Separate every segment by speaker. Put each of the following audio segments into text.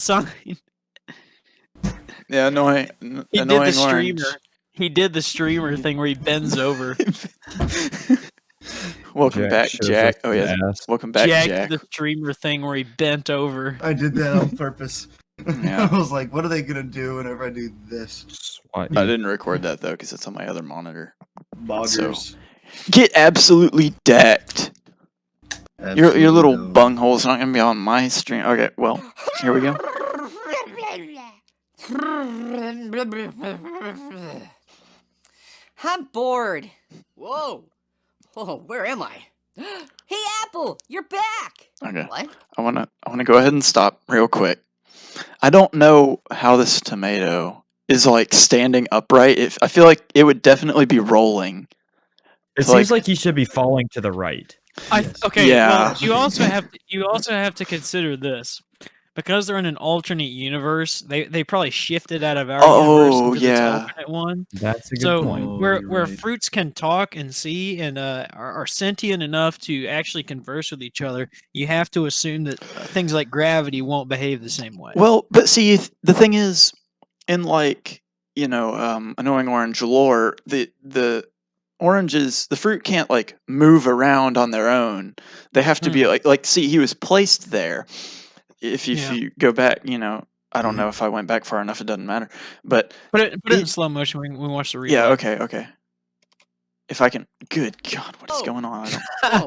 Speaker 1: sign.
Speaker 2: Yeah, annoying
Speaker 1: the
Speaker 2: orange.
Speaker 1: streamer. He did the streamer thing where he bends over.
Speaker 2: Welcome back, Jack. Oh yeah, welcome back,
Speaker 1: Jack.
Speaker 2: Jack.
Speaker 1: Did the streamer thing where he bent over.
Speaker 3: I did that on purpose.
Speaker 2: Yeah.
Speaker 3: I was like, what are they gonna do whenever I do this?
Speaker 2: I didn't record that though because it's on my other monitor.
Speaker 3: Boggers.
Speaker 2: So, get absolutely decked. Your little bunghole's not gonna be on my stream. Okay, well, here we go.
Speaker 4: I'm bored. Whoa. Oh, where am I? Hey, Apple, you're back.
Speaker 2: Okay.
Speaker 4: What?
Speaker 2: I wanna go ahead and stop real quick. I don't know how this tomato is like standing upright. I feel like it would definitely be rolling.
Speaker 5: It seems like he should be falling to the right.
Speaker 1: Okay.
Speaker 2: Yeah.
Speaker 1: Well, you also have to consider this. Because they're in an alternate universe, they probably shifted out of our universe into this alternate one.
Speaker 5: That's a good point.
Speaker 1: Where fruits can talk and see and are sentient enough to actually converse with each other, you have to assume that things like gravity won't behave the same way.
Speaker 2: Well, but see, the thing is, in like annoying orange lore, the oranges, the fruit can't like move around on their own. They have to be like see, he was placed there. If you go back, I don't know if I went back far enough. It doesn't matter. But
Speaker 1: put it in slow motion when we watch the replay.
Speaker 2: Yeah. Okay. If I can. Good God, what is going on?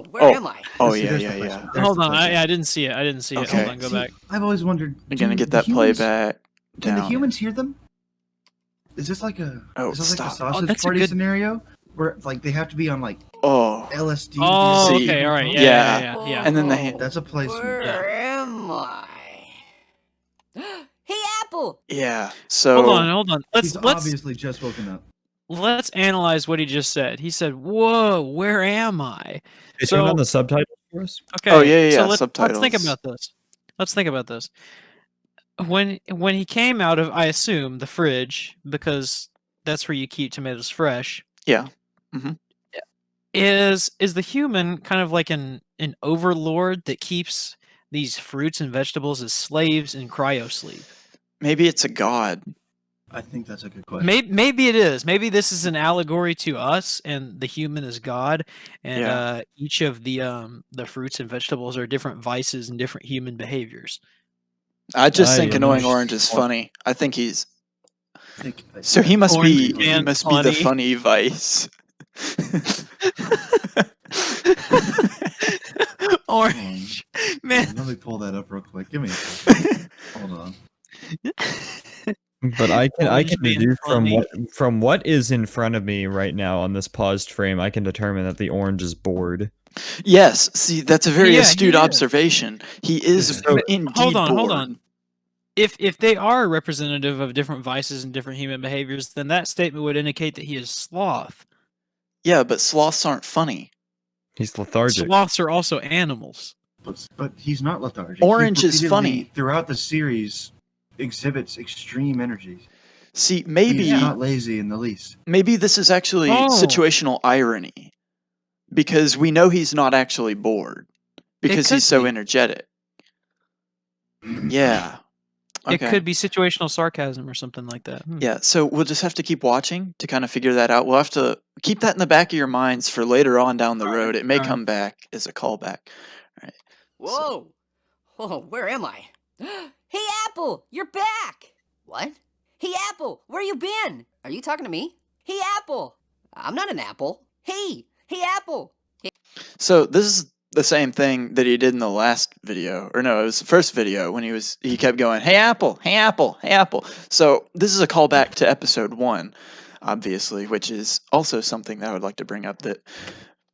Speaker 4: Where am I?
Speaker 2: Oh yeah.
Speaker 1: Hold on, I didn't see it.
Speaker 2: Okay.
Speaker 1: Hold on, go back.
Speaker 3: I've always wondered.
Speaker 2: You're gonna get that playback.
Speaker 3: Can the humans hear them? Is this like a a sausage party scenario where like they have to be on like LSD?
Speaker 1: Oh, okay, all right, yeah.
Speaker 2: And then
Speaker 3: that's a place.
Speaker 4: Where am I? Hey, Apple.
Speaker 2: Yeah. So
Speaker 1: hold on.
Speaker 3: He's obviously just woken up.
Speaker 1: Let's analyze what he just said. He said, "Whoa, where am I?"
Speaker 5: They turned on the subtitles for us.
Speaker 1: Okay.
Speaker 2: Oh yeah.
Speaker 1: So
Speaker 2: subtitles.
Speaker 1: Let's think about this. When he came out of, I assume, the fridge, because that's where you keep tomatoes fresh.
Speaker 2: Yeah. Mm-hmm.
Speaker 1: Is the human kind of like an overlord that keeps these fruits and vegetables as slaves in cryo sleep?
Speaker 2: Maybe it's a god.
Speaker 3: I think that's a good question.
Speaker 1: Maybe it is. Maybe this is an allegory to us, and the human is God, and each of the fruits and vegetables are different vices and different human behaviors.
Speaker 2: I just think annoying orange is funny. I think he's. So he must be the funny vice.
Speaker 1: Orange, man.
Speaker 3: Let me pull that up real quick. Give me a second. Hold on.
Speaker 5: But I can deduce from what is in front of me right now on this paused frame, I can determine that the orange is bored.
Speaker 2: Yes, see, that's a very astute observation. He is indeed bored.
Speaker 1: Hold on. If they are representative of different vices and different human behaviors, then that statement would indicate that he is sloth.
Speaker 2: Yeah, but sloths aren't funny.
Speaker 5: He's lethargic.
Speaker 1: Sloths are also animals.
Speaker 3: But he's not lethargic.
Speaker 2: Orange is funny.
Speaker 3: Throughout the series, exhibits extreme energy.
Speaker 2: See, maybe
Speaker 3: he's not lazy in the least.
Speaker 2: Maybe this is actually situational irony, because we know he's not actually bored because he's so energetic. Yeah. Okay.
Speaker 1: It could be situational sarcasm or something like that.
Speaker 2: Yeah, so we'll just have to keep watching to kind of figure that out. We'll have to keep that in the back of your minds for later on down the road. It may come back as a callback. All right.
Speaker 4: Whoa. Oh, where am I? Hey, Apple, you're back. What? Hey, Apple, where you been? Are you talking to me? Hey, Apple. I'm not an apple. Hey, Apple. Hey.
Speaker 2: So this is the same thing that he did in the last video, or no, it was the first video when he kept going, "Hey Apple, hey Apple, hey Apple." So this is a callback to episode 1, obviously, which is also something that I would like to bring up that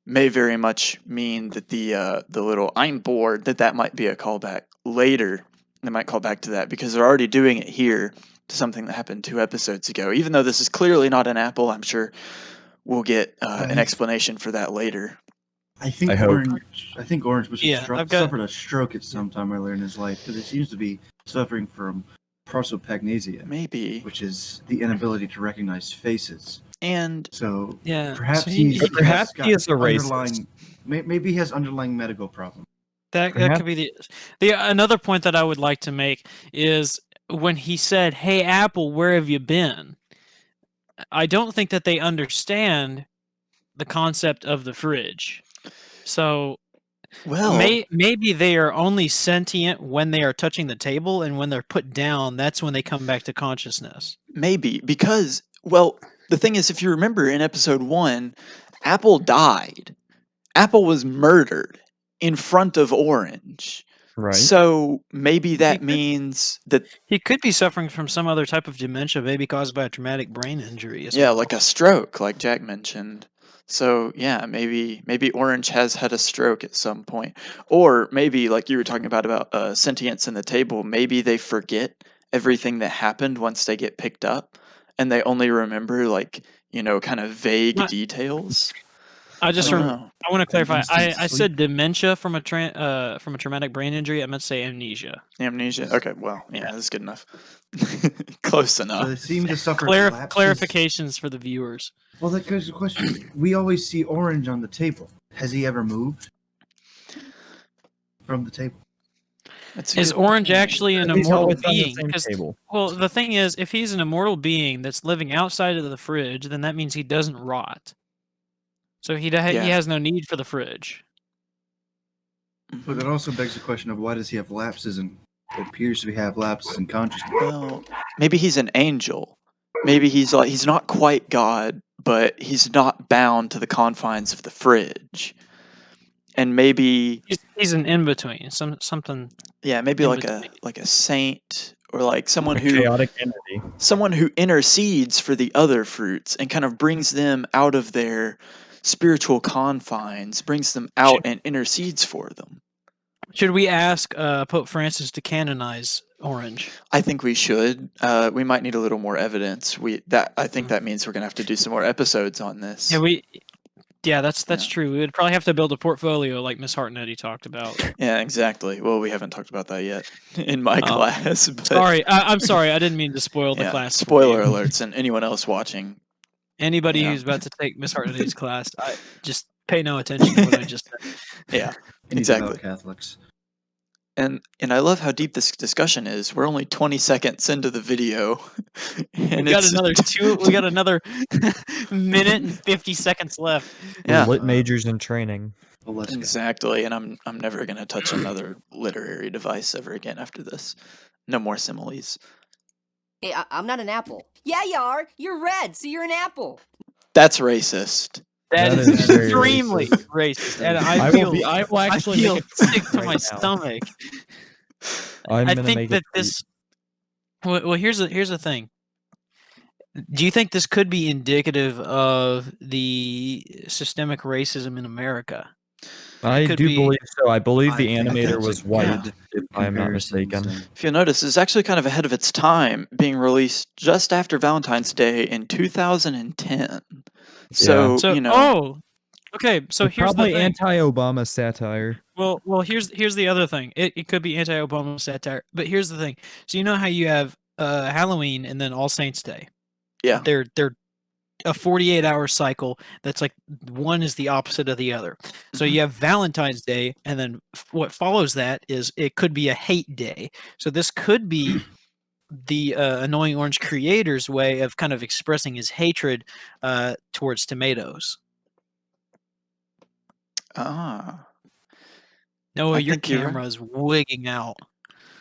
Speaker 2: may very much mean that the little "I'm bored" that might be a callback later. They might call back to that because they're already doing it here to something that happened 2 episodes ago. Even though this is clearly not an apple, I'm sure we'll get an explanation for that later.
Speaker 3: I think Orange was suffered a stroke at some time earlier in his life because he seems to be suffering from prosopagnosia.
Speaker 2: Maybe.
Speaker 3: Which is the inability to recognize faces.
Speaker 2: And
Speaker 3: so
Speaker 1: yeah,
Speaker 3: perhaps he is a racist. Maybe he has underlying medical problems.
Speaker 1: That could be the another point that I would like to make is when he said, "Hey Apple, where have you been?" I don't think that they understand the concept of the fridge. So
Speaker 2: Well,
Speaker 1: maybe they are only sentient when they are touching the table, and when they're put down, that's when they come back to consciousness.
Speaker 2: maybe because the thing is, if you remember in episode 1, Apple died. Apple was murdered in front of Orange.
Speaker 5: Right.
Speaker 2: So maybe that means that
Speaker 1: He could be suffering from some other type of dementia, maybe caused by a traumatic brain injury as
Speaker 2: yeah,
Speaker 1: well.
Speaker 2: like a stroke, like Jack mentioned. So yeah, maybe Orange has had a stroke at some point, or maybe like you were talking about sentience in the table. Maybe they forget everything that happened once they get picked up, and they only remember like kind of vague
Speaker 1: Not-
Speaker 2: details.
Speaker 1: I
Speaker 2: don't know.
Speaker 1: I want to clarify. I
Speaker 3: instant
Speaker 1: said dementia from a traumatic brain injury. I meant to say amnesia.
Speaker 2: Amnesia. Okay, well, yeah, that's good enough. Close enough.
Speaker 3: They seem to suffer lapses.
Speaker 1: Clarifications for the viewers.
Speaker 3: Well, that goes to the question. We always see Orange on the table. Has he ever moved from the table?
Speaker 1: Is Orange actually an
Speaker 5: He's
Speaker 1: immortal
Speaker 5: always on the
Speaker 1: being?
Speaker 5: same
Speaker 1: 'Cause-
Speaker 5: table.
Speaker 1: Well, the thing is, if he's an immortal being that's living outside of the fridge, then that means he doesn't rot. So he has no need for the fridge.
Speaker 3: But that also begs the question of why does he have lapses and it appears to have lapses in consciousness.
Speaker 2: Well, maybe he's an angel. Maybe he's not quite God, but he's not bound to the confines of the fridge. And maybe
Speaker 1: He's an in between. Something.
Speaker 2: yeah, maybe
Speaker 1: in
Speaker 2: like
Speaker 1: between.
Speaker 2: a saint or like someone
Speaker 5: A
Speaker 2: who
Speaker 5: chaotic entity.
Speaker 2: someone who intercedes for the other fruits and kind of brings them out of their spiritual confines, brings them out and intercedes for them.
Speaker 1: Should we ask Pope Francis to canonize Orange?
Speaker 2: I think we should. We might need a little more evidence. I think that means we're gonna have to do some more episodes on this.
Speaker 1: Yeah, that's true. We would probably have to build a portfolio like Miss Hartnett talked about.
Speaker 2: Yeah, exactly. Well, we haven't talked about that yet in my class. But
Speaker 1: sorry, I'm sorry. I didn't mean to spoil the class.
Speaker 2: Spoiler alerts, and anyone else watching.
Speaker 1: Anybody who's about to take Miss Hartnett's class, just pay no attention to what I just said.
Speaker 2: Yeah,
Speaker 3: exactly. Catholics.
Speaker 2: And I love how deep this discussion is. We're only 20 seconds into the video, and
Speaker 1: we got another minute and 50 seconds left.
Speaker 2: Yeah,
Speaker 5: lit majors in training.
Speaker 3: Well,
Speaker 2: exactly. And I'm never gonna touch another literary device ever again after this. No more similes.
Speaker 4: Hey, I'm not an apple. Yeah, you are. You're red, so you're an apple.
Speaker 2: That's racist.
Speaker 1: That is extremely racist, and I feel sick to my stomach. I think that this. Well, here's the thing. Do you think this could be indicative of the systemic racism in America?
Speaker 5: I do believe so. I believe the animator was white, if I'm not mistaken.
Speaker 2: If you'll notice, it's actually kind of ahead of its time, being released just after Valentine's Day in 2010. So
Speaker 1: okay. So
Speaker 5: it's
Speaker 1: here's
Speaker 5: probably
Speaker 1: the thing.
Speaker 5: anti-Obama satire.
Speaker 1: Well, here's the other thing. It could be anti-Obama satire, but here's the thing. So you know how you have Halloween and then All Saints Day.
Speaker 2: Yeah.
Speaker 1: They're a 48-hour cycle that's like one is the opposite of the other. So you have Valentine's Day, and then what follows that is it could be a hate day. So this could be the Annoying Orange creator's way of kind of expressing his hatred towards tomatoes.
Speaker 2: Ah.
Speaker 1: Noah, your camera's wigging out.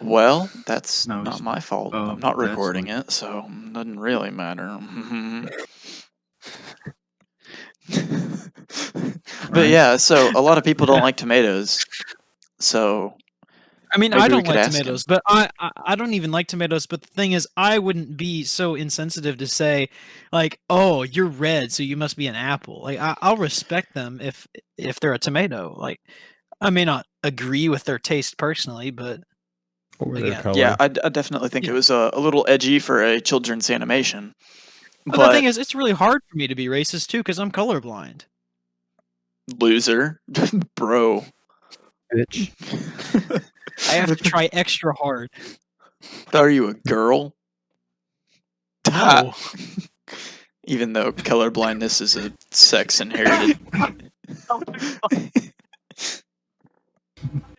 Speaker 2: Well, that's not my fault. I'm not recording it, so it doesn't really matter. But yeah, so a lot of people don't like tomatoes. So
Speaker 1: I mean, I don't like tomatoes, but I don't even like tomatoes. But the thing is, I wouldn't be so insensitive to say, like, "Oh, you're red, so you must be an apple." Like, I'll respect them if they're a tomato. Like, I may not agree with their taste personally, but
Speaker 5: their color.
Speaker 2: Yeah, I definitely think it was a little edgy for a children's animation.
Speaker 1: But the thing is, it's really hard for me to be racist too because I'm colorblind.
Speaker 2: Loser, bro,
Speaker 5: bitch.
Speaker 1: I have to try extra hard.
Speaker 2: Are you a girl?
Speaker 1: No.
Speaker 2: Even though colorblindness is a sex inherited.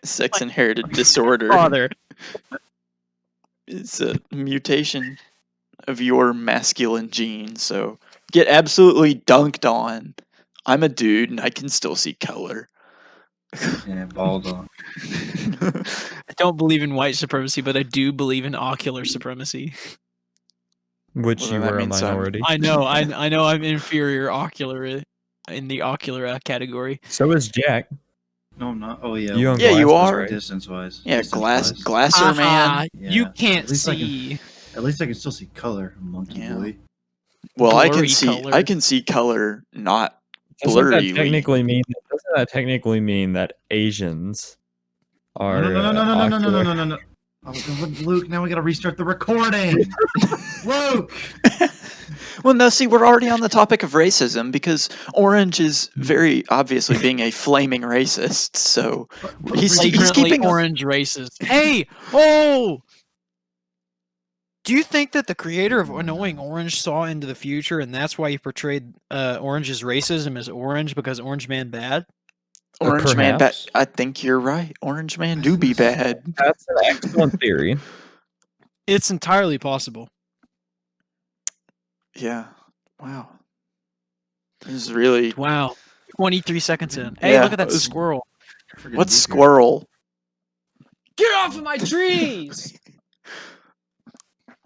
Speaker 2: sex inherited disorder.
Speaker 1: Father.
Speaker 2: It's a mutation of your masculine gene, so get absolutely dunked on. I'm a dude and I can still see color.
Speaker 3: Yeah, bald on.
Speaker 1: I don't believe in white supremacy, but I do believe in ocular supremacy.
Speaker 5: Which
Speaker 2: Well,
Speaker 5: you
Speaker 2: that
Speaker 5: were a
Speaker 2: means I'm-
Speaker 5: minority.
Speaker 1: I know I'm inferior ocular in the ocular category.
Speaker 5: So is Jack.
Speaker 3: No, I'm not. Oh yeah.
Speaker 5: You own
Speaker 2: Yeah, you
Speaker 5: glasses,
Speaker 2: are.
Speaker 5: right?
Speaker 3: Distance wise.
Speaker 2: Yeah, glasser
Speaker 1: Haha,
Speaker 2: man.
Speaker 1: you
Speaker 3: Yeah.
Speaker 1: can't
Speaker 3: At least I can-
Speaker 1: see.
Speaker 3: At least I can still see color, monkey
Speaker 2: Yeah.
Speaker 3: boy.
Speaker 2: Well, I
Speaker 1: Blurry
Speaker 2: can see color not
Speaker 5: Doesn't that
Speaker 2: blurry.
Speaker 5: technically mean that Asians are
Speaker 3: No. Oh, Luke, now we gotta restart the recording. Luke.
Speaker 2: Well, no, see, we're already on the topic of racism because Orange is very obviously being a flaming racist. So he's
Speaker 1: Flagrantly
Speaker 2: keeping us.
Speaker 1: orange racist. Hey! Oh! Do you think that the creator of Annoying Orange saw into the future and that's why he portrayed Orange's racism as orange because Orange Man bad?
Speaker 2: Orange Man bad.
Speaker 5: Perhaps.
Speaker 2: I think you're right. Orange Man do be bad.
Speaker 5: That's an excellent theory.
Speaker 1: It's entirely possible.
Speaker 2: Yeah. Wow. This is really.
Speaker 1: Wow. 23 seconds in. Hey,
Speaker 2: Yeah,
Speaker 1: look at that
Speaker 2: it was-
Speaker 1: squirrel.
Speaker 2: What's squirrel?
Speaker 1: Get off of my trees!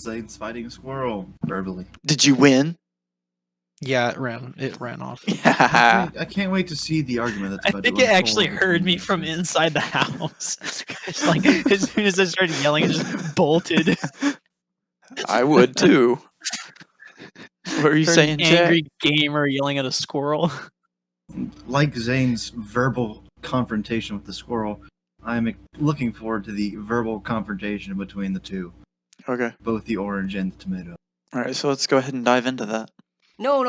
Speaker 3: Zane's fighting a squirrel verbally.
Speaker 2: Did you win?
Speaker 1: Yeah, it ran off.
Speaker 3: I can't wait to see the argument that's
Speaker 1: I
Speaker 3: about
Speaker 1: think
Speaker 3: to
Speaker 1: it actually
Speaker 3: unfold
Speaker 1: heard
Speaker 3: between
Speaker 1: me
Speaker 3: these
Speaker 1: from
Speaker 3: two.
Speaker 1: inside the house. It's like as soon as I started yelling, it just bolted.
Speaker 2: I would too. What are you
Speaker 1: Heard
Speaker 2: saying,
Speaker 1: an
Speaker 2: Jack?
Speaker 1: angry gamer yelling at a squirrel.
Speaker 3: Like Zane's verbal confrontation with the squirrel, I'm looking forward to the verbal confrontation between the two,
Speaker 2: Okay.
Speaker 3: both the orange and the tomato.
Speaker 2: All right. So let's go ahead and dive into that.
Speaker 4: No.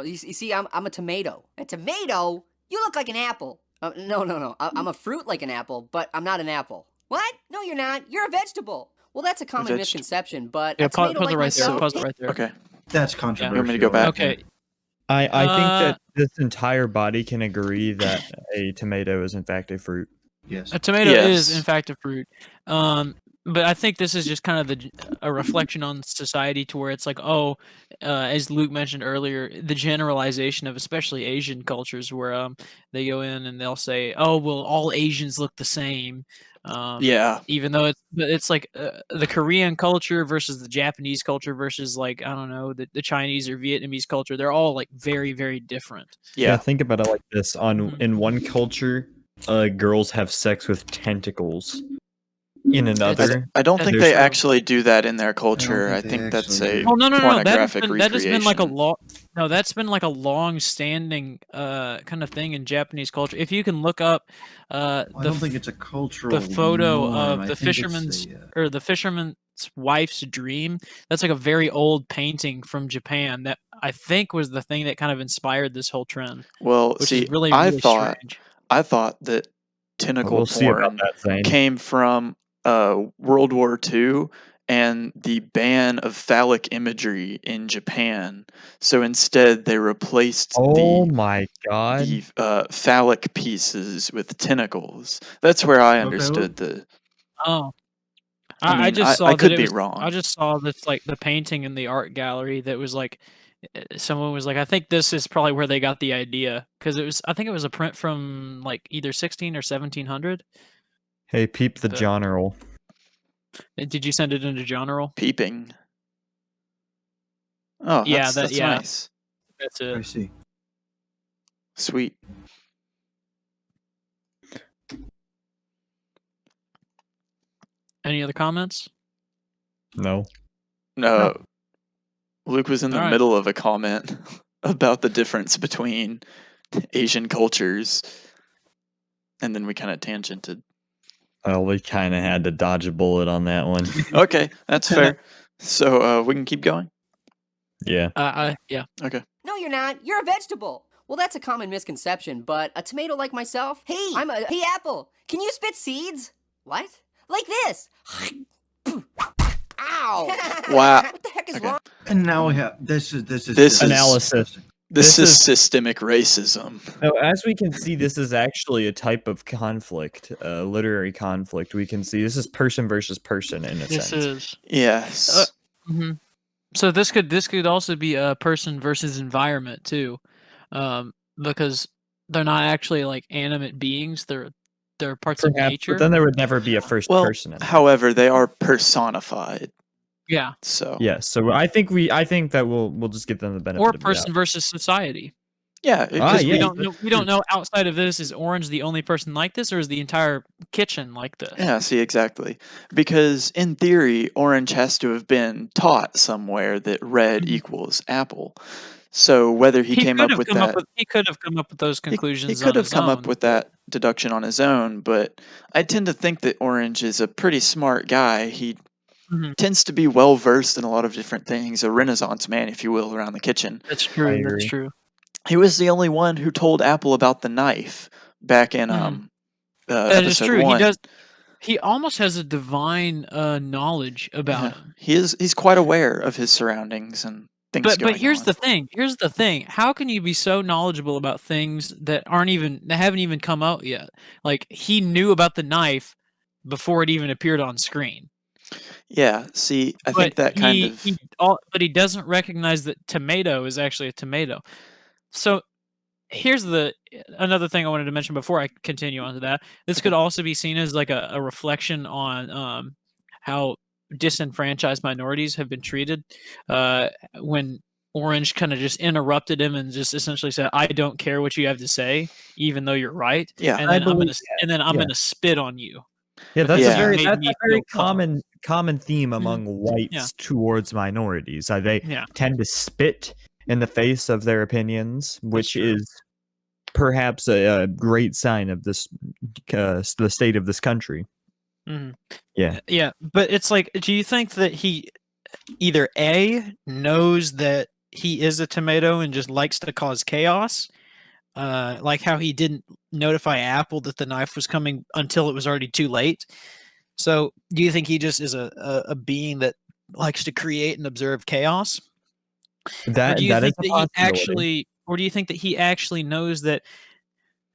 Speaker 4: You see, I'm a tomato. A tomato? You look like an apple. No. I'm a fruit like an apple, but I'm not an apple. What? No, you're not. You're a vegetable. Well, that's a common misconception, but
Speaker 1: Yeah,
Speaker 4: a tomato
Speaker 1: pause
Speaker 4: like
Speaker 1: it right there.
Speaker 4: myself.
Speaker 1: Pause it right there.
Speaker 2: Okay.
Speaker 3: That's controversial.
Speaker 2: You want me to go back?
Speaker 1: Okay.
Speaker 5: I think that this entire body can agree that a tomato is in fact a fruit.
Speaker 3: Yes.
Speaker 1: A tomato
Speaker 2: Yes.
Speaker 1: is, in fact, a fruit. But I think this is just kind of a reflection on society to where it's like, as Luke mentioned earlier, the generalization of especially Asian cultures where they go in and they'll say, oh, well, all Asians look the same.
Speaker 2: Yeah.
Speaker 1: Even though it's like the Korean culture versus the Japanese culture versus like, I don't know, the Chinese or Vietnamese culture, they're all like very, very different.
Speaker 2: Yeah.
Speaker 5: Think about it like this. In one culture, girls have sex with tentacles. In another,
Speaker 2: I don't think
Speaker 5: There's
Speaker 2: they
Speaker 5: no-
Speaker 2: actually do that in their culture. I
Speaker 3: think
Speaker 2: think
Speaker 3: they
Speaker 2: that's
Speaker 3: actually
Speaker 2: a
Speaker 3: do.
Speaker 1: Oh no!
Speaker 2: pornographic
Speaker 1: That has been like a
Speaker 2: recreation.
Speaker 1: that's been like a long-standing kind of thing in Japanese culture. If you can look up
Speaker 3: I don't think it's a cultural.
Speaker 1: the photo
Speaker 3: norm.
Speaker 1: of
Speaker 3: I
Speaker 1: the
Speaker 3: think it's
Speaker 1: fisherman's
Speaker 3: a,
Speaker 1: or the fisherman's wife's dream, that's like a very old painting from Japan that I think was the thing that kind of inspired this whole trend,
Speaker 2: Well,
Speaker 1: which
Speaker 2: see,
Speaker 1: is really
Speaker 2: I
Speaker 1: really
Speaker 2: thought
Speaker 1: strange.
Speaker 2: that tentacle
Speaker 5: we'll see about
Speaker 2: porn
Speaker 5: that, Zane.
Speaker 2: came from World War II and the ban of phallic imagery in Japan. So instead, they replaced
Speaker 5: Oh my god!
Speaker 2: the phallic pieces with tentacles. That's where I
Speaker 3: Okay,
Speaker 2: understood the.
Speaker 1: Oh,
Speaker 2: I mean,
Speaker 1: I just saw
Speaker 2: I
Speaker 1: that
Speaker 2: could
Speaker 1: it
Speaker 2: be
Speaker 1: was.
Speaker 2: wrong.
Speaker 1: I just saw this like the painting in the art gallery that was like someone was like, I think this is probably where they got the idea because I think it was a print from like either 16 or 1700.
Speaker 5: Hey, peep the
Speaker 1: The-
Speaker 5: general.
Speaker 1: Did you send it into genre?
Speaker 2: Peeping. Oh,
Speaker 1: Yeah,
Speaker 2: that's
Speaker 1: yeah.
Speaker 2: nice.
Speaker 1: That's
Speaker 3: I
Speaker 1: it.
Speaker 3: see.
Speaker 2: Sweet.
Speaker 1: Any other comments?
Speaker 5: No.
Speaker 2: No. Luke was in the
Speaker 1: All right.
Speaker 2: middle of a comment about the difference between Asian cultures, and then we kind of tangented.
Speaker 5: Well, we kind of had to dodge a bullet on that one.
Speaker 2: Okay, that's fair. So we can keep going.
Speaker 5: Yeah.
Speaker 1: Yeah.
Speaker 2: Okay.
Speaker 4: No, you're not. You're a vegetable. Well, that's a common misconception, but a tomato like myself? Hey, Hey, apple. Can you spit seeds? What? Like this. Ow.
Speaker 2: Wow.
Speaker 4: What the heck is
Speaker 2: Okay.
Speaker 4: wrong?
Speaker 3: And now we have this is
Speaker 2: This is-
Speaker 5: Analysis.
Speaker 2: This is systemic racism.
Speaker 5: No, as we can see, this is actually a type of conflict, literary conflict. We can see this is person versus person in a sense.
Speaker 1: This is
Speaker 2: Yes.
Speaker 1: So this could also be a person versus environment too, because they're not actually like animate beings. They're parts of nature.
Speaker 5: But then there would never be a first person.
Speaker 2: However, they are personified.
Speaker 1: Yeah.
Speaker 2: So
Speaker 5: yes. So I think that we'll just give them the benefit.
Speaker 1: Or person versus society.
Speaker 2: Yeah, because
Speaker 1: we don't know outside of this, is Orange the only person like this, or is the entire kitchen like this?
Speaker 2: Yeah, see, exactly. Because in theory, Orange has to have been taught somewhere that red equals apple. So whether he came up with that,
Speaker 1: he could have come up with those conclusions.
Speaker 2: He could have come up
Speaker 1: own,
Speaker 2: with that deduction on his own, but I tend to think that Orange is a pretty smart guy. He tends to be well versed in a lot of different things, a Renaissance man, if you will, around the kitchen.
Speaker 1: That's true. That's true.
Speaker 2: He was the only one who told Apple about the knife back in
Speaker 1: that is true.
Speaker 2: 1.
Speaker 1: He does. He almost has a divine knowledge about him.
Speaker 2: He's quite aware of his surroundings and things.
Speaker 1: But here's the thing. Here's the thing. How can you be so knowledgeable about things that haven't even come out yet? Like, he knew about the knife before it even appeared on screen.
Speaker 2: Yeah, see, I think that
Speaker 1: but he doesn't recognize that tomato is actually a tomato. So here's another thing I wanted to mention before I continue on to that. This could also be seen as like a reflection on how disenfranchised minorities have been treated, when Orange kind of just interrupted him and just essentially said, "I don't care what you have to say, even though you're right."
Speaker 2: Yeah,
Speaker 1: and then I'm gonna spit on you.
Speaker 5: Yeah, that's a very common theme among whites towards minorities. They tend to spit in the face of their opinions, which is perhaps a great sign of this the state of this country.
Speaker 1: Yeah, but it's like, do you think that he either A, knows that he is a tomato and just likes to cause chaos, like how he didn't notify Apple that the knife was coming until it was already too late? So do you think he just is a being that likes to create and observe chaos? Or do you think that he actually knows that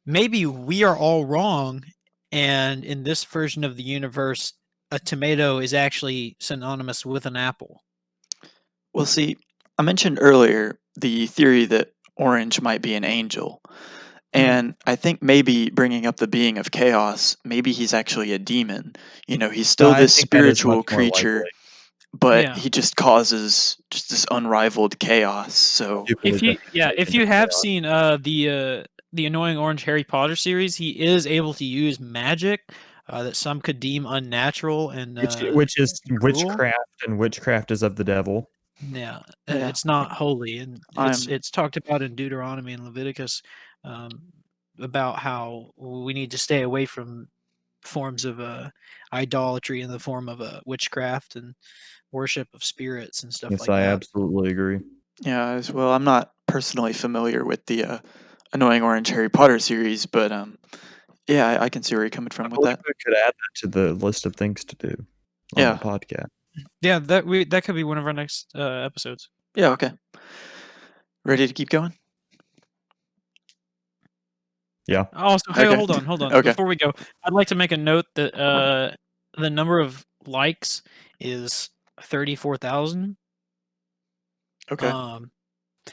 Speaker 1: maybe we are all wrong, and in this version of the universe, a tomato is actually synonymous with an apple?
Speaker 2: Well, see, I mentioned earlier the theory that Orange might be an angel. And I think maybe bringing up the being of chaos, maybe he's actually a demon. He's still this spiritual creature, but he just causes just this unrivaled chaos. So
Speaker 1: if you have seen the Annoying Orange Harry Potter series, he is able to use magic that some could deem unnatural, and
Speaker 5: which is witchcraft, and witchcraft is of the devil.
Speaker 1: Yeah, it's not holy, and it's talked about in Deuteronomy and Leviticus, about how we need to stay away from forms of idolatry in the form of witchcraft and worship of spirits and stuff like that.
Speaker 5: Yes, I absolutely agree.
Speaker 2: Yeah, as well. I'm not personally familiar with the Annoying Orange Harry Potter series, but yeah, I can see where you're coming from with that.
Speaker 5: We could add that to the list of things to do on the podcast.
Speaker 1: Yeah, that could be one of our next episodes.
Speaker 2: Yeah, okay. Ready to keep going?
Speaker 5: Yeah.
Speaker 1: Also, hey, hold on.
Speaker 2: Okay.
Speaker 1: Before we go, I'd like to make a note that the number of likes is 34,000.
Speaker 2: Okay.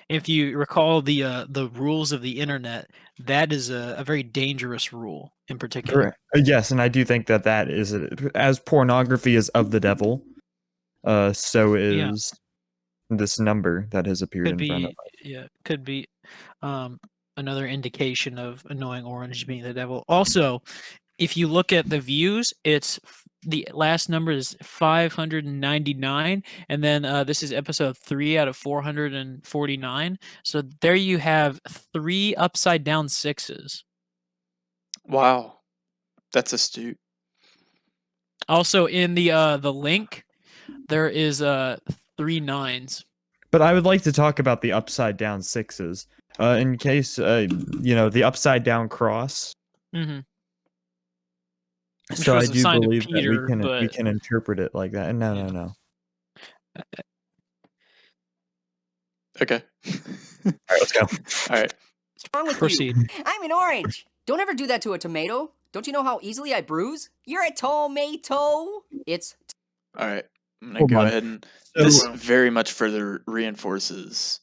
Speaker 1: If you recall the rules of the internet, that is a very dangerous rule in particular.
Speaker 5: Correct. Yes, and I do think that is as pornography is of the devil. So is this number that has appeared in front of us.
Speaker 1: Yeah, could be another indication of Annoying Orange being the devil. Also, if you look at the views, it's the last number is 599, and then this is episode 3 out of 449. So there you have 3 upside down 6s.
Speaker 2: Wow, that's astute.
Speaker 1: Also, in the link, there is 3 9s.
Speaker 5: But I would like to talk about the upside down 6s, in case the upside down cross.
Speaker 1: Mm-hmm.
Speaker 5: So I do believe that we can interpret it like that. No.
Speaker 2: Okay.
Speaker 5: right, let's go.
Speaker 2: All right.
Speaker 4: What's wrong with
Speaker 1: Proceed.
Speaker 4: you? I'm an orange. Don't ever do that to a tomato. Don't you know how easily I bruise? You're a tomato. It's
Speaker 2: All right. I'm gonna
Speaker 5: Hold
Speaker 2: go
Speaker 5: on.
Speaker 2: ahead and
Speaker 5: So
Speaker 2: this very much further reinforces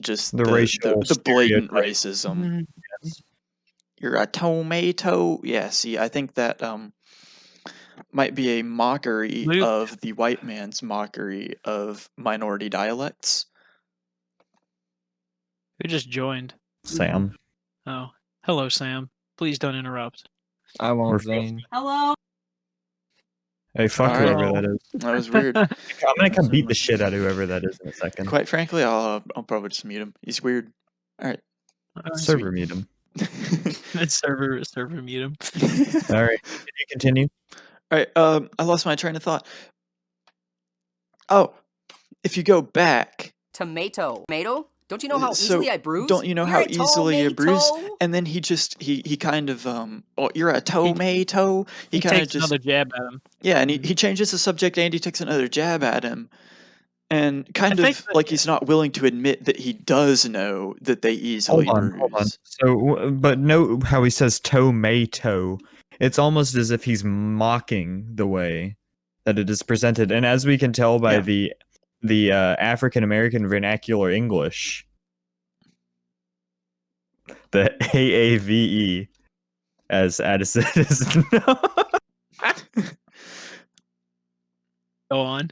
Speaker 2: just
Speaker 5: the racial
Speaker 2: the blatant
Speaker 5: stereotype.
Speaker 2: racism. You're a tomato. Yeah. See, I think that might be a mockery
Speaker 1: Luke.
Speaker 2: of the white man's mockery of minority dialects.
Speaker 1: Who just joined?
Speaker 5: Sam.
Speaker 1: Oh, hello, Sam. Please don't interrupt.
Speaker 6: I
Speaker 5: We're
Speaker 6: won't, Zane.
Speaker 4: hello.
Speaker 5: Hey, fuck
Speaker 2: All right.
Speaker 5: whoever that is.
Speaker 2: That was weird.
Speaker 5: I'm gonna come beat the shit out of whoever that is in a second.
Speaker 2: Quite frankly, I'll probably just mute him. He's weird. All right.
Speaker 5: Server mute him.
Speaker 1: server mute him.
Speaker 5: All right, can you continue?
Speaker 2: All right. I lost my train of thought. Oh, if you go back,
Speaker 4: Tomato. Tomato? Don't you know how
Speaker 2: so
Speaker 4: easily I bruise?
Speaker 2: don't you know
Speaker 4: You're
Speaker 2: how
Speaker 4: a
Speaker 2: easily you bruise?
Speaker 4: tomato.
Speaker 2: And then he kind of oh, you're a tomato.
Speaker 1: He
Speaker 2: kind of
Speaker 1: takes
Speaker 2: just
Speaker 1: another jab at him.
Speaker 2: yeah, and he changes the subject and he takes another jab at him, and kind
Speaker 1: think
Speaker 2: of
Speaker 1: that-
Speaker 2: like he's not willing to admit that he does know that they easily
Speaker 5: Hold on. So, but note how he says tomato. It's almost as if he's mocking the way that it is presented, and as we can tell by
Speaker 2: Yeah.
Speaker 5: the African American vernacular English, the AAVE, as Addison is known.
Speaker 1: Go on.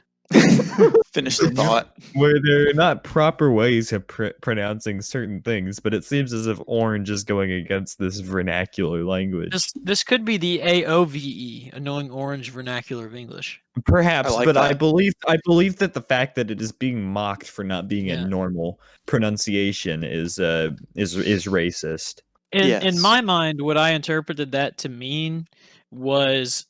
Speaker 2: Finish the thought.
Speaker 5: Where there are not proper ways of pronouncing certain things, but it seems as if Orange is going against this vernacular language.
Speaker 1: This could be the AOVE, Annoying Orange Vernacular of English.
Speaker 5: Perhaps,
Speaker 2: I like
Speaker 5: but
Speaker 2: that.
Speaker 5: I believe that the fact that it is being mocked for not being a
Speaker 1: Yeah.
Speaker 5: normal pronunciation is racist.
Speaker 1: In
Speaker 2: Yes.
Speaker 1: my mind, what I interpreted that to mean was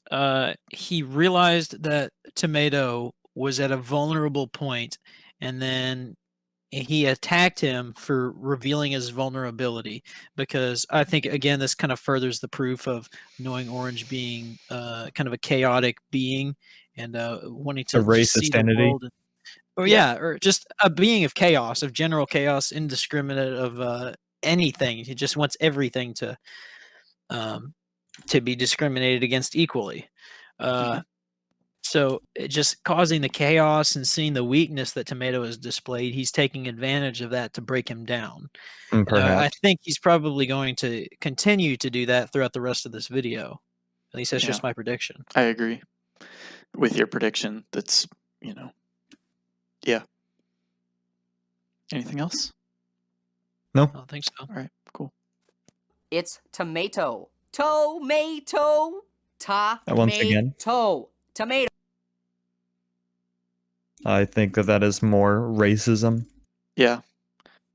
Speaker 1: he realized that Tomato was at a vulnerable point, and then he attacked him for revealing his vulnerability, because I think again this kind of furthers the proof of Annoying Orange being kind of a chaotic being and wanting to
Speaker 5: A
Speaker 1: just see
Speaker 5: racist
Speaker 1: the
Speaker 5: entity?
Speaker 1: world. Or yeah, or just a being of chaos, of general chaos, indiscriminate of anything. He just wants everything to be discriminated against equally. So just causing the chaos and seeing the weakness that Tomato has displayed, he's taking advantage of that to break him down. I
Speaker 5: Perhaps.
Speaker 1: think he's probably going to continue to do that throughout the rest of this video. At least that's just my prediction.
Speaker 2: I agree with your prediction. That's yeah. Anything else?
Speaker 5: No.
Speaker 1: I don't think so.
Speaker 2: All right, cool.
Speaker 4: It's tomato. Tomato.
Speaker 5: Once again.
Speaker 4: Tomato.
Speaker 5: I think that is more racism.
Speaker 2: Yeah.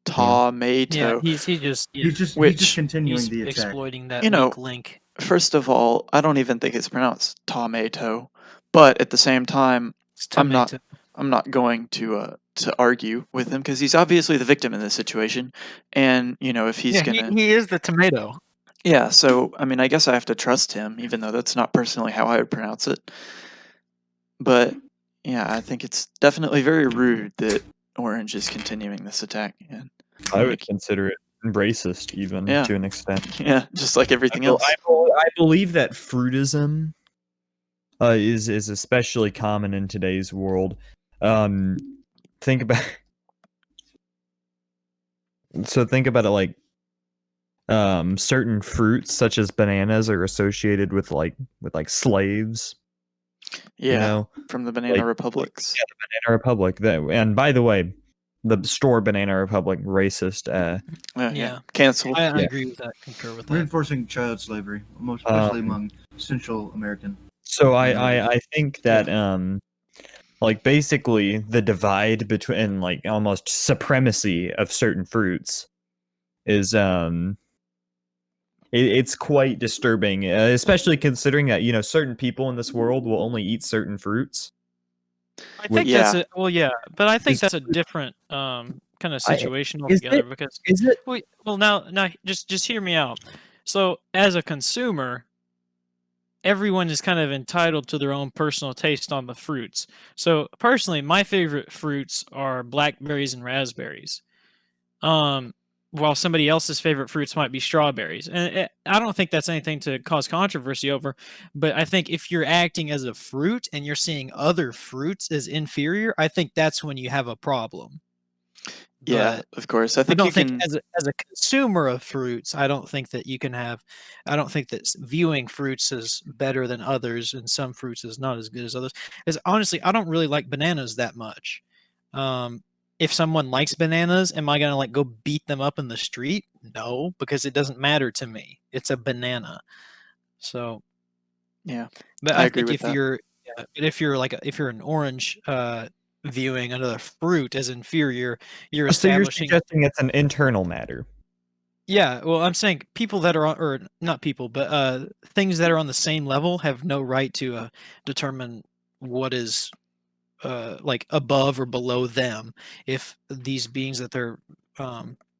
Speaker 2: Tomato.
Speaker 1: Yeah, he's just
Speaker 3: continuing the attack.
Speaker 1: exploiting that
Speaker 2: You know,
Speaker 1: weak link.
Speaker 2: First of all, I don't even think it's pronounced tomato, but at the same time,
Speaker 1: It's
Speaker 2: I'm
Speaker 1: tomato.
Speaker 2: not going to argue with him because he's obviously the victim in this situation, and if he's gonna,
Speaker 1: he is the tomato.
Speaker 2: yeah. So I mean, I guess I have to trust him, even though that's not personally how I would pronounce it. But yeah, I think it's definitely very rude that Orange is continuing this attack. And
Speaker 5: I would consider it racist, even
Speaker 2: Yeah.
Speaker 5: to an extent.
Speaker 2: yeah, just like everything else.
Speaker 5: I believe that fruitism is especially common in today's world. Think about it like certain fruits such as bananas are associated with slaves.
Speaker 2: Yeah, from the Banana
Speaker 5: like-
Speaker 2: Republics.
Speaker 5: Yeah, the Banana Republic. And by the way, the store Banana Republic racist.
Speaker 2: Yeah, canceled.
Speaker 1: I
Speaker 5: Yeah.
Speaker 1: agree with that. Concur with that.
Speaker 3: Reinforcing child slavery, most especially among Central American.
Speaker 5: So I think that basically the divide between almost supremacy of certain fruits is it's quite disturbing, especially considering that certain people in this world will only eat certain fruits.
Speaker 1: I think
Speaker 2: Yeah.
Speaker 1: that's but I think
Speaker 5: Is-
Speaker 1: that's a different kind of situation
Speaker 5: is
Speaker 1: altogether
Speaker 5: it-
Speaker 1: because
Speaker 5: Is it?
Speaker 1: well now just hear me out. So as a consumer, everyone is kind of entitled to their own personal taste on the fruits. So personally, my favorite fruits are blackberries and raspberries. while somebody else's favorite fruits might be strawberries. And I don't think that's anything to cause controversy over, but I think if you're acting as a fruit and you're seeing other fruits as inferior, I think that's when you have a problem.
Speaker 2: Yeah,
Speaker 1: But
Speaker 2: of course. I
Speaker 1: I
Speaker 2: think
Speaker 1: don't
Speaker 2: you
Speaker 1: think
Speaker 2: can.
Speaker 1: as a consumer of fruits, I don't think that you can have. I don't think that viewing fruits as better than others and some fruits is not as good as others. Because honestly, I don't really like bananas that much. If someone likes bananas, am I gonna like go beat them up in the street? No, because it doesn't matter to me. It's a banana. So,
Speaker 2: Yeah,
Speaker 1: but
Speaker 2: I
Speaker 1: I
Speaker 2: agree
Speaker 1: think
Speaker 2: with
Speaker 1: if
Speaker 2: that.
Speaker 1: you're, yeah, but if you're an orange, viewing another fruit as inferior, you're
Speaker 5: So you're
Speaker 1: establishing.
Speaker 5: suggesting it's an internal matter.
Speaker 1: Yeah, well, I'm saying people that are on, or not people, but things that are on the same level have no right to determine what is like above or below them if these beings that they're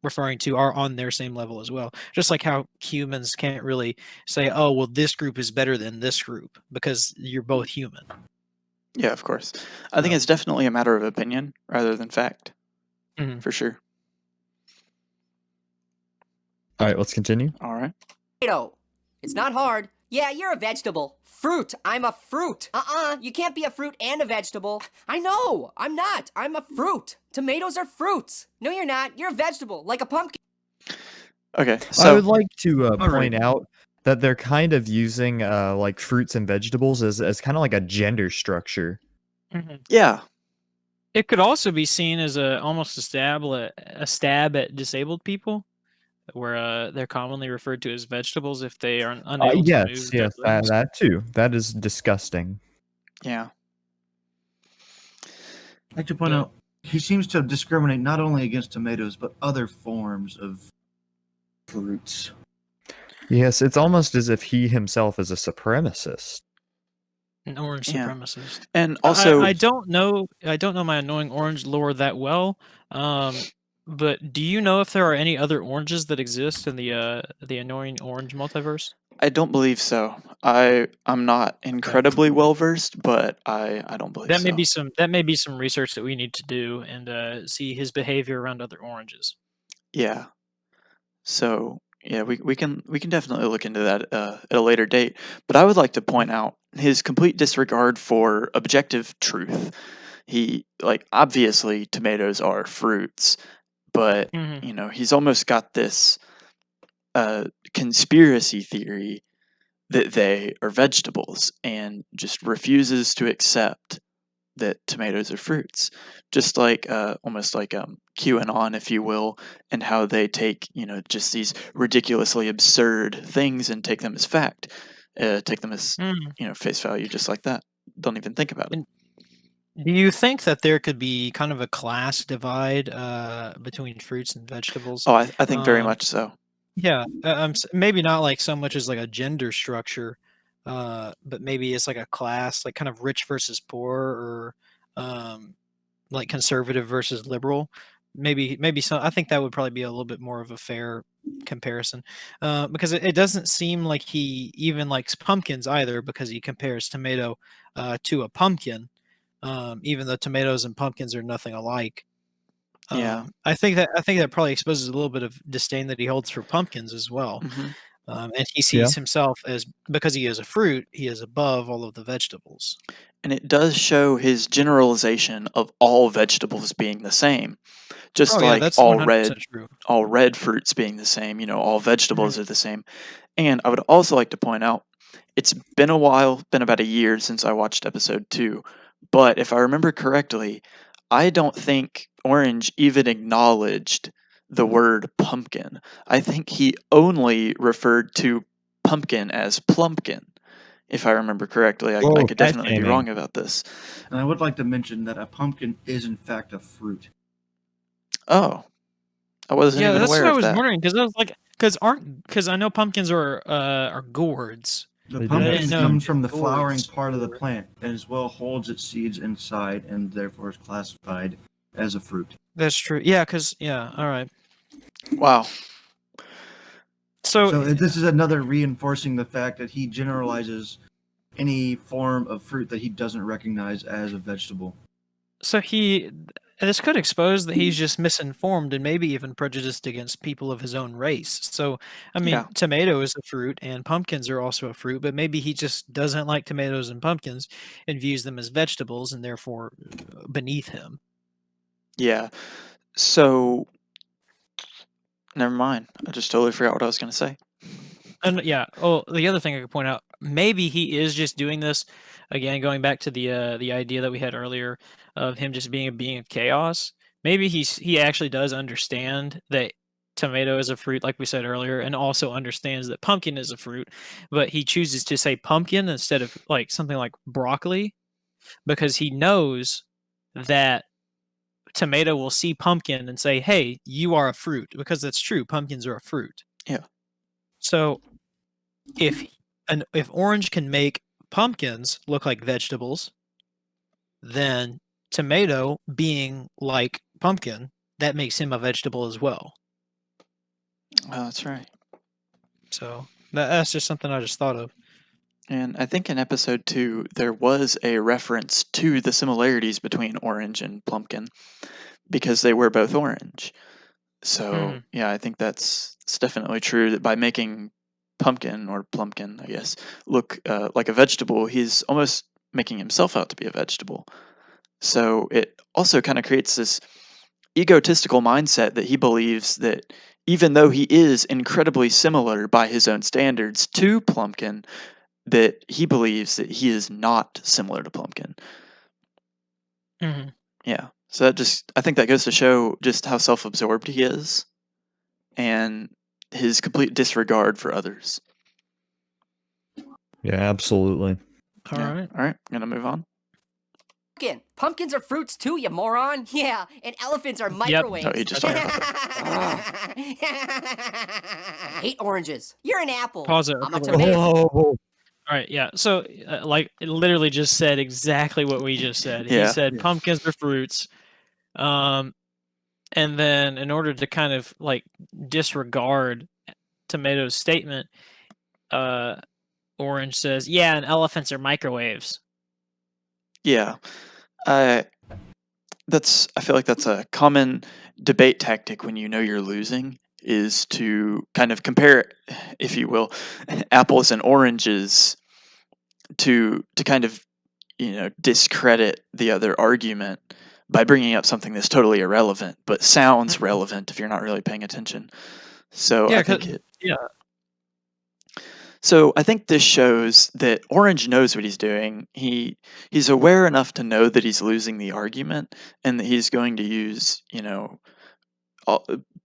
Speaker 1: referring to are on their same level as well. Just like how humans can't really say, "Oh, well, this group is better than this group," because you're both human.
Speaker 2: Yeah, of course. I think
Speaker 1: So,
Speaker 2: it's definitely a matter of opinion rather than fact,
Speaker 1: mhm.
Speaker 2: for sure.
Speaker 5: All right, let's continue.
Speaker 2: All right.
Speaker 4: Tomato. It's not hard. Yeah, you're a vegetable. Fruit. I'm a fruit. You can't be a fruit and a vegetable. I know. I'm not. I'm a fruit. Tomatoes are fruits. No, you're not. You're a vegetable, like a pumpkin.
Speaker 2: Okay,
Speaker 5: I
Speaker 2: so
Speaker 5: would like to
Speaker 3: All right.
Speaker 5: point out that they're kind of using like fruits and vegetables as kind of like a gender structure.
Speaker 1: Mhm.
Speaker 2: yeah,
Speaker 1: It could also be seen as almost a stab at disabled people, where they're commonly referred to as vegetables if they are unable to
Speaker 5: Yes,
Speaker 1: move their
Speaker 5: yes,
Speaker 1: limbs.
Speaker 5: that too. That is disgusting.
Speaker 2: yeah,
Speaker 3: I'd like to point
Speaker 1: But
Speaker 3: out he seems to discriminate not only against tomatoes but other forms of fruits.
Speaker 5: Yes, it's almost as if he himself is a supremacist.
Speaker 1: an orange
Speaker 2: yeah.
Speaker 1: supremacist.
Speaker 2: And also,
Speaker 1: I don't know my annoying orange lore that well. But do you know if there are any other oranges that exist in the annoying orange multiverse?
Speaker 2: I don't believe so. I'm not
Speaker 1: Okay.
Speaker 2: incredibly well versed, but I don't believe
Speaker 1: That may
Speaker 2: so.
Speaker 1: be some research that we need to do and see his behavior around other oranges.
Speaker 2: Yeah. So yeah, we can definitely look into that at a later date. But I would like to point out his complete disregard for objective truth. He like obviously tomatoes are fruits, but
Speaker 1: Mhm.
Speaker 2: he's almost got this conspiracy theory that they are vegetables and just refuses to accept that tomatoes are fruits, just like almost like QAnon, if you will, and how they take just these ridiculously absurd things and take them as fact, take them as
Speaker 1: Mm.
Speaker 2: face value, just like that. Don't even think about it.
Speaker 1: And do you think that there could be kind of a class divide between fruits and vegetables?
Speaker 2: Oh, I think very
Speaker 1: Um,
Speaker 2: much so.
Speaker 1: yeah, maybe not like so much as like a gender structure, but maybe it's like a class, like kind of rich versus poor, or um, like conservative versus liberal. Maybe some. I think that would probably be a little bit more of a fair comparison, because it doesn't seem like he even likes pumpkins either, because he compares tomato to a pumpkin, even though tomatoes and pumpkins are nothing alike.
Speaker 2: Yeah.
Speaker 1: I think that probably exposes a little bit of disdain that he holds for pumpkins as well,
Speaker 2: hmm
Speaker 1: and he
Speaker 5: Yeah.
Speaker 1: sees himself as, because he is a fruit, he is above all of the vegetables.
Speaker 2: And it does show his generalization of all vegetables being the same, just
Speaker 1: Oh yeah,
Speaker 2: like
Speaker 1: that's 100% true.
Speaker 2: all red fruits being the same. All
Speaker 1: Mhm.
Speaker 2: vegetables are the same. And I would also like to point out, it's been a while, been about a year since I watched episode 2, but if I remember correctly, I don't think Orange even acknowledged the word pumpkin. I think he only referred to pumpkin as plumpkin, if I remember correctly. I
Speaker 5: Whoa,
Speaker 2: could
Speaker 5: fat
Speaker 2: definitely be
Speaker 5: shaming.
Speaker 2: wrong about this.
Speaker 3: And I would like to mention that a pumpkin is in fact a fruit.
Speaker 2: Oh, I wasn't
Speaker 1: Yeah,
Speaker 2: even
Speaker 1: that's
Speaker 2: aware
Speaker 1: what I
Speaker 2: of
Speaker 1: was
Speaker 2: that.
Speaker 1: wondering, because I know pumpkins are gourds.
Speaker 3: The
Speaker 5: They do
Speaker 1: I
Speaker 5: have
Speaker 3: pumpkin
Speaker 1: didn't know
Speaker 3: comes
Speaker 5: seeds.
Speaker 3: from the flowering
Speaker 1: gourds
Speaker 3: part of the
Speaker 1: were.
Speaker 3: plant and as well holds its seeds inside and therefore is classified as a fruit.
Speaker 1: That's true. Yeah, all right.
Speaker 2: Wow.
Speaker 1: So
Speaker 3: So this is another reinforcing the fact that he generalizes any form of fruit that he doesn't recognize as a vegetable.
Speaker 1: so he this could expose that he's just misinformed and maybe even prejudiced against people of his own race. So, I mean,
Speaker 2: Yeah.
Speaker 1: tomato is a fruit and pumpkins are also a fruit, but maybe he just doesn't like tomatoes and pumpkins and views them as vegetables and therefore beneath him.
Speaker 2: Yeah. So, never mind. I just totally forgot what I was going to say.
Speaker 1: And yeah, oh, the other thing I could point out, maybe he is just doing this again, going back to the idea that we had earlier of him just being a being of chaos. Maybe he actually does understand that tomato is a fruit, like we said earlier, and also understands that pumpkin is a fruit, but he chooses to say pumpkin instead of like something like broccoli because he knows that tomato will see pumpkin and say, "Hey, you are a fruit," because that's true. Pumpkins are a fruit.
Speaker 2: Yeah.
Speaker 1: So if if orange can make pumpkins look like vegetables, then tomato being like pumpkin, that makes him a vegetable as well.
Speaker 2: Oh, that's right.
Speaker 1: So that's just something I just thought of.
Speaker 2: And I think in episode 2, there was a reference to the similarities between orange and pumpkin because they were both orange. So, yeah, I think it's definitely true that by making pumpkin or plumpkin, I guess, look like a vegetable, he's almost making himself out to be a vegetable. So it also kind of creates this egotistical mindset that he believes that even though he is incredibly similar by his own standards to Plumpkin, that he believes that he is not similar to Plumpkin.
Speaker 1: Mhm.
Speaker 2: Yeah. So I think that goes to show just how self-absorbed he is and his complete disregard for others.
Speaker 5: Yeah, absolutely.
Speaker 1: All right.
Speaker 2: All right. I'm going to move on.
Speaker 4: Pumpkins are fruits too, you moron. Yeah, and elephants are microwaves.
Speaker 2: Oh, he just talked about
Speaker 4: I hate oranges. You're an apple.
Speaker 1: Pause it.
Speaker 4: I'm a
Speaker 1: Okay.
Speaker 4: tomato.
Speaker 1: All right, yeah. So, like, it literally just said exactly what we just said. He
Speaker 2: Yeah.
Speaker 1: said pumpkins are fruits. And then in order to kind of like disregard Tomato's statement, Orange says, "Yeah, and elephants are microwaves."
Speaker 2: Yeah. I feel like that's a common debate tactic when you know you're losing, is to kind of compare, if you will, apples and oranges to kind of, discredit the other argument by bringing up something that's totally irrelevant but sounds relevant if you're not really paying attention. So
Speaker 1: Yeah,
Speaker 2: I think
Speaker 1: yeah.
Speaker 2: So I think this shows that Orange knows what he's doing. He's aware enough to know that he's losing the argument and that he's going to use,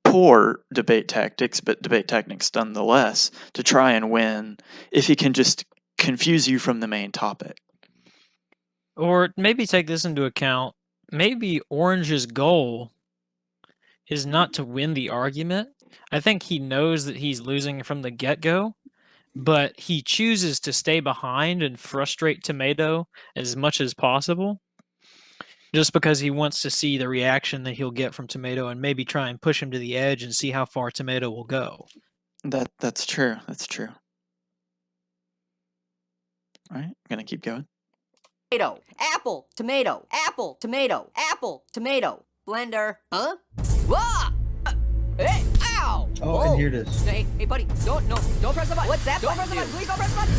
Speaker 2: poor debate tactics, but debate tactics nonetheless, to try and win if he can just confuse you from the main topic.
Speaker 1: Or maybe take this into account. Maybe Orange's goal is not to win the argument. I think he knows that he's losing from the get-go, but he chooses to stay behind and frustrate Tomato as much as possible just because he wants to see the reaction that he'll get from Tomato and maybe try and push him to the edge and see how far Tomato will go.
Speaker 2: That's true. That's true. All right, I'm going to keep going.
Speaker 4: Tomato, apple, tomato, apple, tomato, apple, tomato. Blender. Huh? Whoa! Hey, ow!
Speaker 3: Oh,
Speaker 4: Whoa.
Speaker 3: and here it is.
Speaker 4: Hey, buddy, don't press the button. What's that? Don't press the button. Please don't press the button.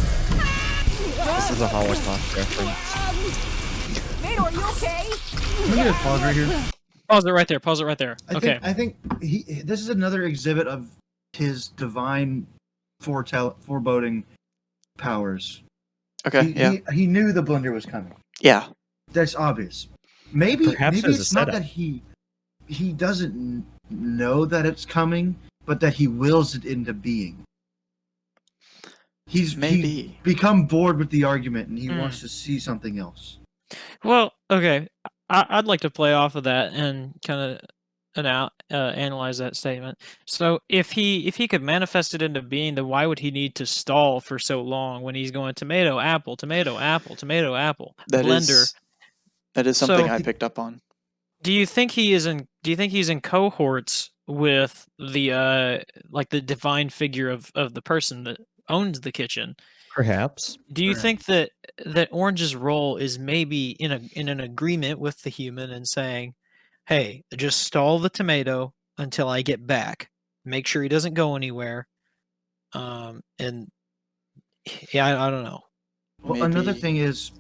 Speaker 5: This is a Holocaust reference.
Speaker 4: Tomato, are you okay?
Speaker 3: Let me just pause right here.
Speaker 1: Pause it right there. Pause it right there. Okay.
Speaker 3: I think this is another exhibit of his divine foreboding powers.
Speaker 2: Okay,
Speaker 3: He knew the blender was coming.
Speaker 2: Yeah.
Speaker 3: That's obvious. Maybe
Speaker 5: Perhaps
Speaker 3: it's not that he doesn't know that it's coming, but that he wills it into being. He's become bored with the argument and he wants to see something else.
Speaker 1: Well, okay. I'd like to play off of that and kind of analyze that statement. So if he could manifest it into being, then why would he need to stall for so long when he's going tomato, apple, tomato, apple, tomato, apple, blender?
Speaker 2: That is something I picked up on.
Speaker 1: Do you think he's in cohorts with the like the divine figure of the person that owns the kitchen?
Speaker 5: Perhaps.
Speaker 1: Do you think that Orange's role is maybe in an agreement with the human and saying, hey, just stall the tomato until I get back. Make sure he doesn't go anywhere. And yeah, I don't know.
Speaker 3: Well, another
Speaker 2: Maybe.
Speaker 3: thing is,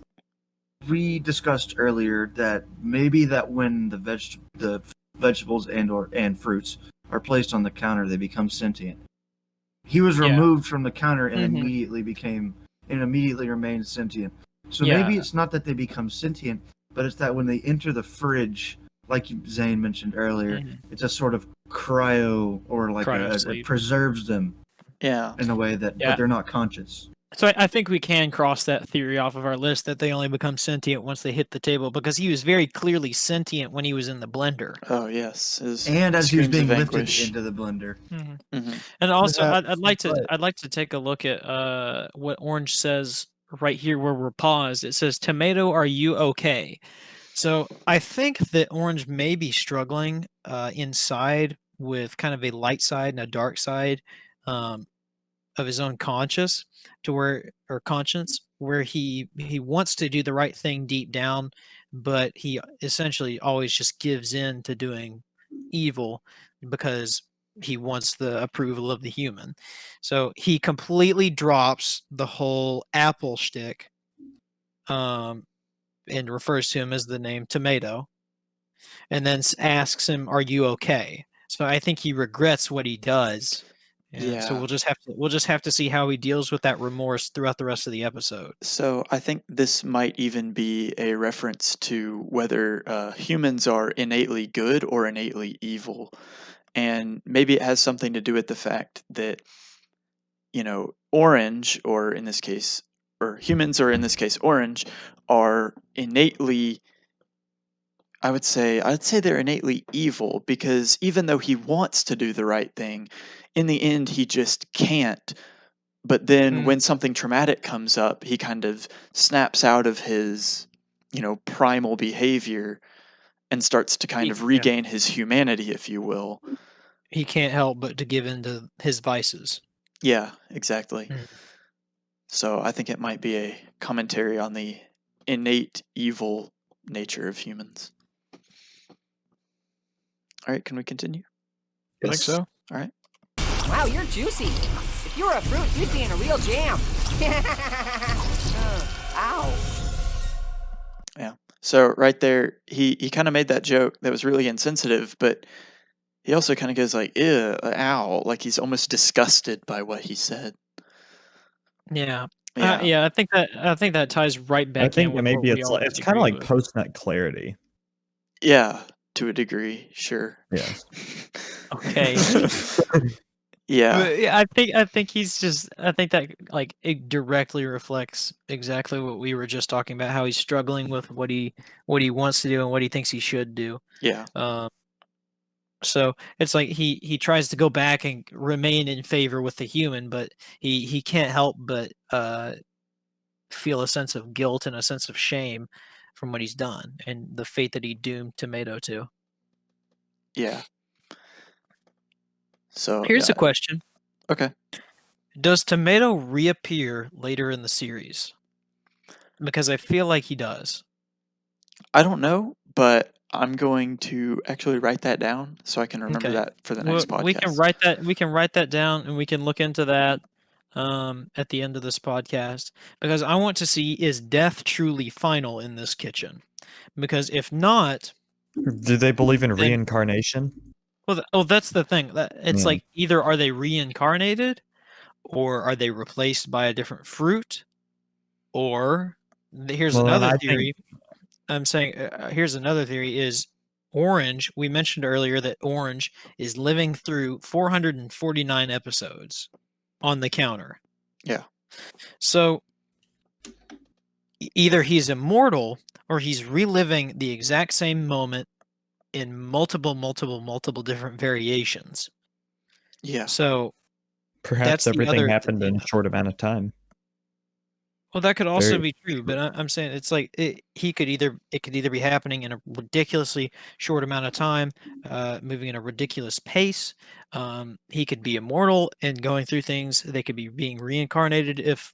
Speaker 3: we discussed earlier that maybe that when the vegetables and fruits are placed on the counter, they become sentient. He was removed from the counter and immediately remained sentient. So maybe it's not that they become sentient, but it's that when they enter the fridge, like Zane mentioned earlier, it's a sort of cryo or like it preserves them.
Speaker 2: Yeah.
Speaker 3: In a way that, but they're not conscious.
Speaker 1: So I think we can cross that theory off of our list that they only become sentient once they hit the table, because he was very clearly sentient when he was in the blender.
Speaker 2: Oh yes,
Speaker 3: and as he was being lifted into the blender.
Speaker 1: And also, I'd like to take a look at what Orange says right here where we're paused. It says, "Tomato, are you okay?" So I think that Orange may be struggling inside with kind of a light side and a dark side of his own conscience, where he wants to do the right thing deep down, but he essentially always just gives in to doing evil because he wants the approval of the human. So he completely drops the whole apple shtick, and refers to him as the name Tomato, and then asks him, "Are you okay?" So I think he regrets what he does. And so we'll just have to see how he deals with that remorse throughout the rest of the episode.
Speaker 2: So I think this might even be a reference to whether humans are innately good or innately evil, and maybe it has something to do with the fact that orange, or in this case, or humans, or in this case, orange, are innately. I'd say they're innately evil because even though he wants to do the right thing, in the end he just can't. But then when something traumatic comes up, he kind of snaps out of his, primal behavior and starts to kind of regain his humanity, if you will.
Speaker 1: He can't help but to give in to his vices.
Speaker 2: Yeah, exactly. So I think it might be a commentary on the innate evil nature of humans. All right, can we continue?
Speaker 1: I think so.
Speaker 2: All right.
Speaker 4: Wow, you're juicy. If you were a fruit, you'd be in a real jam. Ow.
Speaker 2: Yeah. So right there, he kind of made that joke that was really insensitive, but he also kind of goes like, "Ew, ow," like he's almost disgusted by what he said.
Speaker 1: Yeah.
Speaker 2: Yeah.
Speaker 1: I think that ties right back
Speaker 5: I think
Speaker 1: in with
Speaker 5: maybe
Speaker 1: what
Speaker 5: it's kind of like post-nut clarity.
Speaker 2: Yeah, to a degree, sure.
Speaker 5: Yes.
Speaker 1: Okay.
Speaker 2: Yeah.
Speaker 1: I think that like it directly reflects exactly what we were just talking about, how he's struggling with what he wants to do and what he thinks he should do.
Speaker 2: Yeah.
Speaker 1: So it's like he tries to go back and remain in favor with the human, but he can't help but feel a sense of guilt and a sense of shame from what he's done and the fate that he doomed Tomato to.
Speaker 2: Yeah. So
Speaker 1: here's a question.
Speaker 2: Okay.
Speaker 1: Does Tomato reappear later in the series? Because I feel like he does.
Speaker 2: I don't know, but I'm going to actually write that down so I can remember that for the next podcast.
Speaker 1: We can write that down and we can look into that at the end of this podcast, because I want to see, is death truly final in this kitchen? Because if not,
Speaker 5: do they believe in reincarnation?
Speaker 1: Well, that's the thing. It's like either are they reincarnated, or are they replaced by a different fruit, or here's another theory. I'm saying here's another theory is Orange. We mentioned earlier that Orange is living through 449 episodes on the counter.
Speaker 2: Yeah.
Speaker 1: So either he's immortal or he's reliving the exact same moment in multiple different variations.
Speaker 2: Yeah.
Speaker 1: So
Speaker 5: perhaps everything happened in a short amount of time.
Speaker 1: Well, that could also
Speaker 5: Very
Speaker 1: be true, but I'm saying it's like it could either be happening in a ridiculously short amount of time, moving in a ridiculous pace. He could be immortal and going through things. They could be being reincarnated if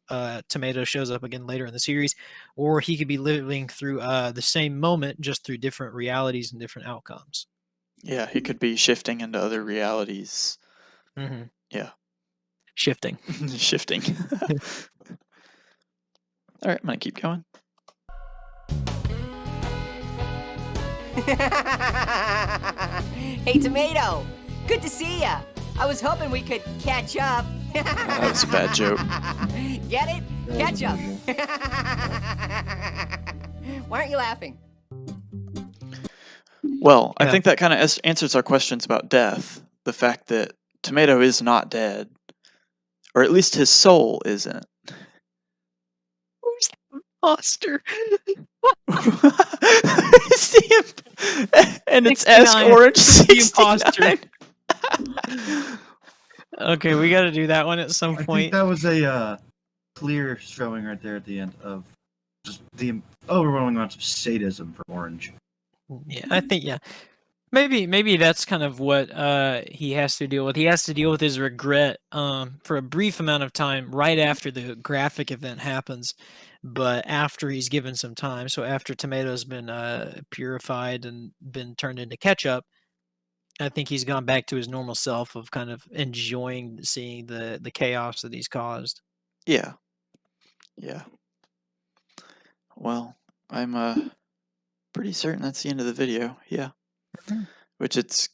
Speaker 1: Tomato shows up again later in the series, or he could be living through the same moment just through different realities and different outcomes.
Speaker 2: Yeah, he could be shifting into other realities.
Speaker 1: Hmm.
Speaker 2: Yeah,
Speaker 1: Shifting.
Speaker 2: shifting. All right, I'm gonna keep going.
Speaker 4: Hey, Tomato! Good to see ya! I was hoping we could catch up.
Speaker 2: That was a bad joke.
Speaker 4: Get it?
Speaker 3: That was
Speaker 4: Catch
Speaker 3: a
Speaker 4: up.
Speaker 3: bad
Speaker 4: Why aren't you laughing?
Speaker 2: Well, I
Speaker 1: Yeah.
Speaker 2: think that kind of answers our questions about death. The fact that Tomato is not dead, or at least his soul isn't.
Speaker 1: Who's the imposter?
Speaker 2: And it's Ask
Speaker 1: 69.
Speaker 2: Orange
Speaker 1: Who's the imposter?
Speaker 2: 69.
Speaker 1: Okay, we got to do that one at some
Speaker 3: I think
Speaker 1: point.
Speaker 3: that was a clear showing right there at the end of just the overwhelming amount of sadism for Orange.
Speaker 1: Yeah, I think maybe that's kind of what he has to deal with. He has to deal with his regret for a brief amount of time right after the graphic event happens, but after he's given some time. So after Tomato's been purified and been turned into ketchup, I think he's gone back to his normal self of kind of enjoying seeing the chaos that he's caused.
Speaker 2: Yeah. Yeah. Well, I'm pretty certain that's the end of the video. Yeah.
Speaker 1: Mhm.
Speaker 2: Which it's